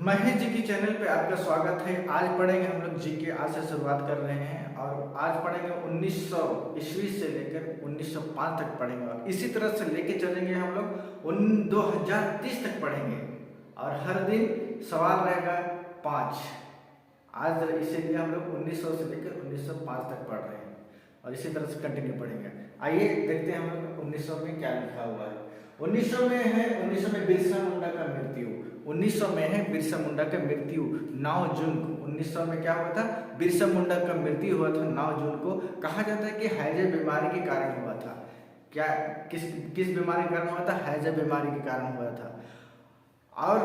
महेश जी की चैनल पे आपका स्वागत है। आज पढ़ेंगे हम लोग जीके। आज से शुरुआत कर रहे हैं और आज पढ़ेंगे 1900 ईस्वी से लेकर 1905 तक पढ़ेंगे और इसी तरह से लेके चलेंगे हम लोग 2030 तक पढ़ेंगे और हर दिन सवाल रहेगा 5। आज इसीलिए हम लोग 1900 से लेकर 1905 तक पढ़ रहे हैं और इसी तरह से कंटिन्यू पढ़ेंगे। आइए देखते हैं हम लोग 1900 में क्या लिखा हुआ है। 1900 में है 1900 में बिरसा मुंडा का मृत्यु। 1900 में है बिरसा मुंडा का मृत्यु 9 जून को। 1900 में क्या हुआ था? बिरसा मुंडा का मृत्यु हुआ था 9 जून को। कहा जाता है कि हैजे बीमारी के कारण हुआ था। क्या किस किस बीमारी के कारण हुआ था? हैजे बीमारी के कारण हुआ था। और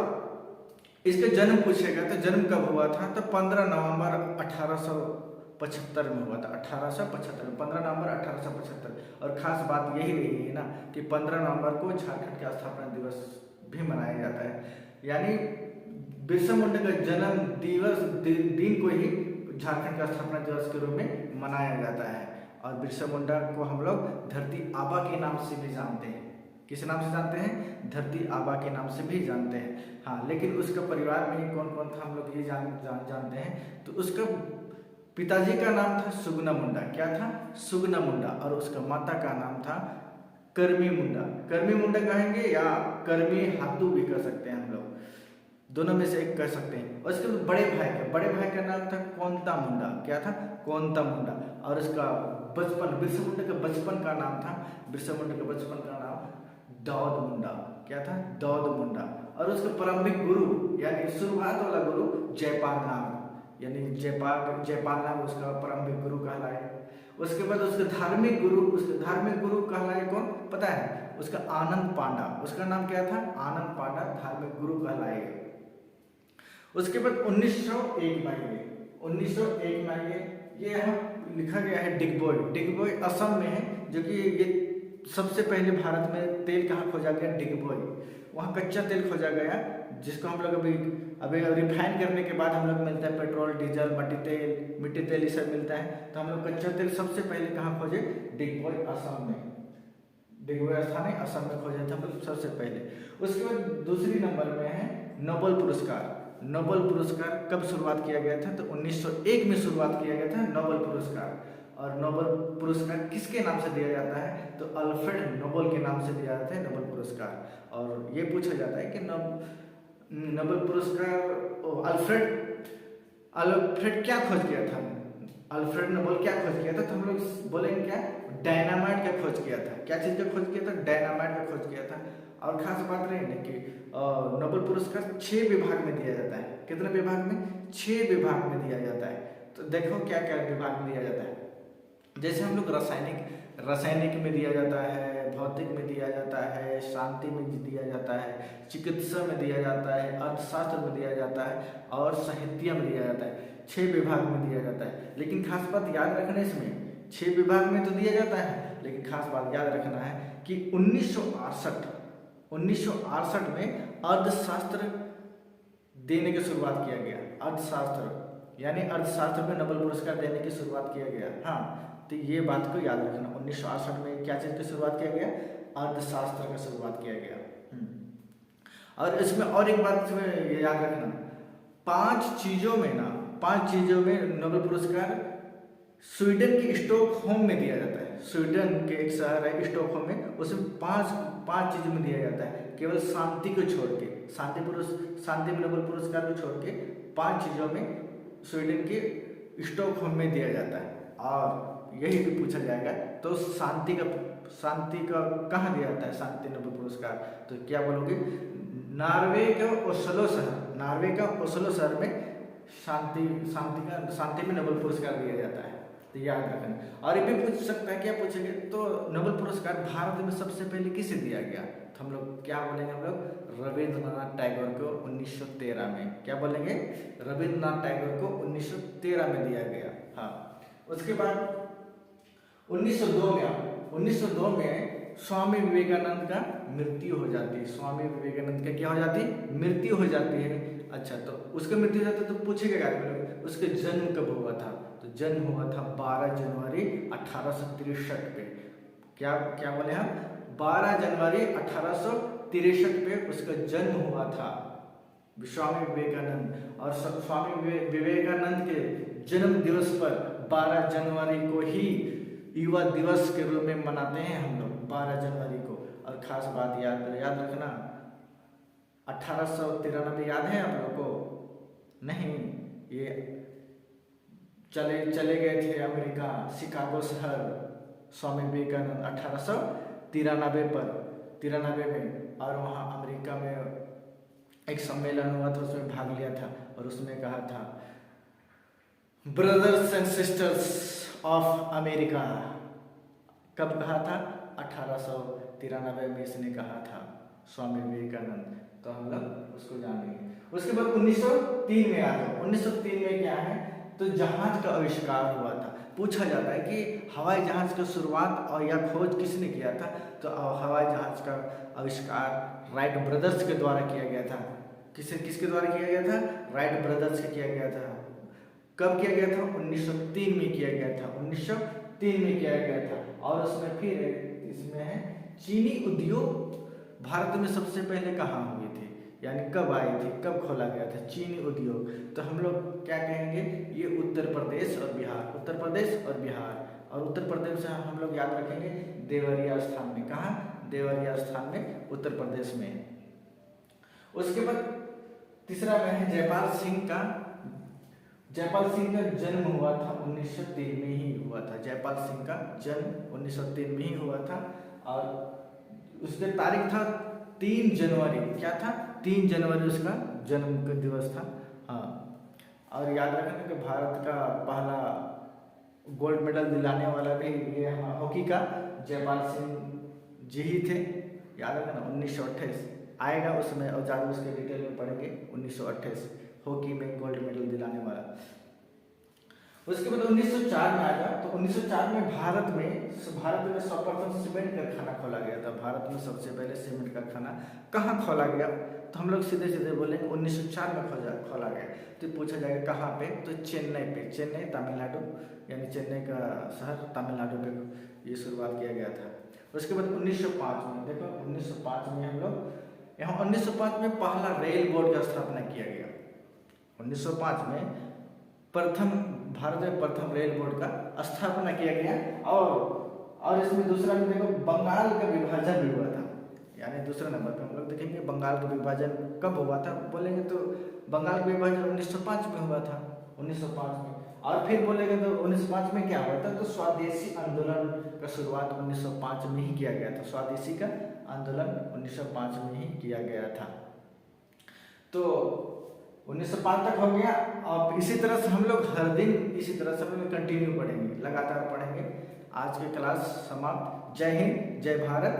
इसका जन्म पूछेगा तो जन्म कब हुआ था? तो 15 नवंबर 1875 में हुआ था। 1875 में 15 नवंबर 1875। और खास बात यही रही है ना कि 15 नवंबर को झारखंड का स्थापना दिवस भी मनाया जाता है। यानी बिरसा मुंडा का जन्म दिवस दिन को ही झारखंड का स्थापना दिवस के रूप में मनाया जाता है। और बिरसा मुंडा को हम लोग धरती आबा के नाम से भी जानते हैं। किस नाम से जानते हैं? धरती आबा के नाम से भी जानते हैं। हाँ, लेकिन उसका परिवार में कौन कौन था हम लोग ये जानते हैं। तो उसका पिताजी का नाम था सुगना मुंडा। क्या था? सुगना मुंडा। और उसका माता का नाम था कर्मी मुंडा। कर्मी मुंडा कहेंगे या कर्मी हाथू भी कह सकते हैं हम लोग, दोनों में से एक कह सकते हैं। और उसके बड़े भाई का नाम था कोंता मुंडा। क्या था? कोंता मुंडा। और उसका बचपन बिरसा मुंडा का बचपन का नाम था दौद मुंडा। क्या था? दौद मुंडा। और उसका प्रारंभिक गुरु यानी शुरुआत वाला गुरु जयपाल नाम, यानी जयपाल नाम उसका प्रारंभिक गुरु कहलाए। उसके बाद उसके धार्मिक गुरु कहलाए कौन पता है? उसका आनंद पांडा। उसका नाम क्या था? आनंद पांडा धार्मिक गुरु कहलाए। उसके बाद 1901 में ये यहाँ लिखा गया है डिगबोई असम में है, जो कि ये सबसे पहले भारत में तेल कहाँ खोजा गया? डिगबोई। वहाँ कच्चा तेल खोजा गया जिसको हम लोग अभी रिफाइन करने के बाद हम लोग मिलता है पेट्रोल, डीजल, मिट्टी तेल ये सब मिलता है। तो हम लोग कच्चा तेल सबसे पहले कहाँ खोजे? डिगबोई असम में। डिगबोई स्थान है असम में खोजा था हम लोग सबसे पहले। उसके बाद दूसरी नंबर में है नोबेल पुरस्कार। नोबेल पुरस्कार कब शुरुआत किया गया था? तो 1901 में शुरुआत किया गया था नोबेल पुरस्कार। और नोबेल पुरस्कार किसके नाम से दिया जाता है? तो अल्फ्रेड नोबेल के नाम से दिया जाता है नोबेल पुरस्कार। और ये पूछा जाता है कि नोबेल पुरस्कार अल्फ्रेड क्या खोज किया था? अल्फ्रेड नोबेल क्या खोज किया था? तो हम लोग बोलेंगे क्या? डायनामाइट का खोज किया था। क्या चीज का खोज किया था? डायनामाइट का खोज किया था। और खास बात रही ना कि नोबेल पुरस्कार 6 विभाग में दिया जाता है। कितने विभाग में? 6 विभाग में दिया जाता है। तो देखो क्या क्या विभाग में दिया जाता है। जैसे हम लोग रासायनिक में दिया जाता है, भौतिक में दिया जाता है, शांति में दिया जाता है, चिकित्सा में दिया जाता है, अर्थशास्त्र में दिया जाता है और साहित्य में दिया जाता है। 6 विभाग में दिया जाता है। लेकिन खास बात याद रखना, इसमें 6 विभाग में तो दिया जाता है, लेकिन खास बात याद रखना है कि 1968 में अर्थशास्त्र देने की शुरुआत किया गया। अर्थशास्त्र यानी अर्थशास्त्र में नोबेल पुरस्कार देने की शुरुआत किया गया। हाँ, तो ये बात को याद रखना। 1968 में क्या चीज की शुरुआत किया गया? अर्थशास्त्र का शुरुआत किया गया। और इसमें और एक बात याद रखना, 5 चीजों में नोबेल पुरस्कार स्वीडन के स्टॉकहोम में दिया जाता है। स्वीडन के एक शहर है स्टॉकहोम में, उसमें पांच चीजों में दिया जाता है। केवल शांति को छोड़ के, शांति में नोबेल पुरस्कार को छोड़ के 5 चीजों में स्वीडन के स्टॉकहोम में दिया जाता है। और यही भी पूछा जाएगा तो शांति का कहाँ दिया जाता है? शांति नोबेल पुरस्कार तो क्या बोलोगे? नॉर्वे का ओस्लो शहर में शांति में नोबेल पुरस्कार दिया जाता है। तो याद रखना। और ये भी पूछ सकता है, क्या पूछेंगे तो नोबेल पुरस्कार भारत में सबसे पहले किसे दिया गया? तो हम लोग क्या बोलेंगे? हम लोग रविंद्रनाथ टैगोर को 1913 में। क्या बोलेंगे? रविंद्रनाथ टैगोर को 1913 में दिया गया। हाँ, उसके बाद 1902 में स्वामी विवेकानंद का मृत्यु हो जाती है। स्वामी विवेकानंद का क्या हो जाती है? मृत्यु हो जाती है। अच्छा, तो उसका मृत्यु हो जाता है तो पूछेगा क्या उसके जन्म कब हुआ था? तो जन्म हुआ था 12 जनवरी 1863 पे। क्या बोले हम? 12 जनवरी 1863 पे उसका जन्म हुआ था। स्वामी विवेकानंद। और स्वामी विवेकानंद के जन्म दिवस पर 12 जनवरी को ही युवा दिवस के रूप में मनाते हैं हम लोग 12 जनवरी को। और खास बात याद रखना, 1893 याद है आप लोग को? नहीं, ये चले गए थे अमेरिका, शिकागो शहर, स्वामी विवेकानंद 1893 में। और वहाँ अमेरिका में एक सम्मेलन हुआ था, उसमें भाग लिया था और उसमें कहा था brothers and sisters of America. कब कहा था? 1893 में इसने कहा था स्वामी विवेकानंद। तो हम लोग उसको जानेंगे। उसके बाद 1903 में आ जाओ। 1903 में क्या है? तो जहाज का आविष्कार हुआ था। पूछा जाता है कि हवाई जहाज का शुरुआत और या खोज किसने किया था? तो हवाई जहाज का आविष्कार राइट ब्रदर्स के द्वारा किया गया था। किसके द्वारा किया गया था? राइट ब्रदर्स के किया गया था। कब किया गया था? 1903 में किया गया था। 1903 में किया गया था। और उसमें फिर इसमें है चीनी उद्योग भारत में सबसे पहले कहाँ हुए थे, यानी कब आए थे, कब खोला गया था चीनी उद्योग? तो हम लोग क्या कहेंगे? ये उत्तर प्रदेश और बिहार, उत्तर प्रदेश और बिहार। और उत्तर प्रदेश से हम लोग याद रखेंगे देवरिया स्थान में। कहाँ? देवरिया स्थान में, उत्तर प्रदेश में। उसके बाद तीसरा में है जयपाल सिंह का। जयपाल सिंह का जन्म हुआ था 1903 में ही हुआ था। जयपाल सिंह का जन्म 1903 में ही हुआ था। और उसके तारीख था 3 जनवरी। क्या था? 3 जनवरी उसका जन्म का दिवस था। हाँ, और याद रखना कि भारत का पहला गोल्ड मेडल दिलाने वाला भी ये हॉकी का जयपाल सिंह जी ही थे। याद रखना 1928 आएगा उसमें, और ज़्यादा उसके डिटेल में पढ़ेंगे। 1928 हॉकी में गोल्ड मेडल दिलाने वाला। उसके बाद 1904 में आएगा। तो 1904 में भारत में सर्वप्रथम सीमेंट कारखाना खोला गया था। भारत में सबसे पहले सीमेंट कारखाना कहाँ खोला गया? तो हम लोग सीधे सीधे बोलेंगे 1904 में खोला गया। तो पूछा जाएगा कहाँ पे? तो चेन्नई पे। चेन्नई तमिलनाडु, यानी चेन्नई का शहर तमिलनाडु पे ये शुरुआत किया गया था। उसके बाद 1905 में देखो, 1905 में हम लोग यहाँ 1905 में पहला रेल बोर्ड का स्थापना किया गया। 1905 में भारत में प्रथम रेल बोर्ड का स्थापना किया गया। और इसमें दूसरा में देखो बंगाल का विभाजन भी हुआ था। यानी दूसरा नंबर पे हम लोग देखेंगे बंगाल का विभाजन कब हुआ था। बोलेंगे तो बंगाल का विभाजन 1905 में हुआ था। 1905 में। और फिर बोलेंगे तो 1905 में क्या हुआ था? तो स्वदेशी आंदोलन का शुरुआत 1905 में ही किया गया था। स्वदेशी का आंदोलन 1905 में ही किया गया था। तो 1905 तक हो गया। अब इसी तरह से हम लोग हर दिन इसी तरह से हम लोग कंटिन्यू पढ़ेंगे, लगातार पढ़ेंगे। आज की क्लास समाप्त। जय हिंद, जय भारत।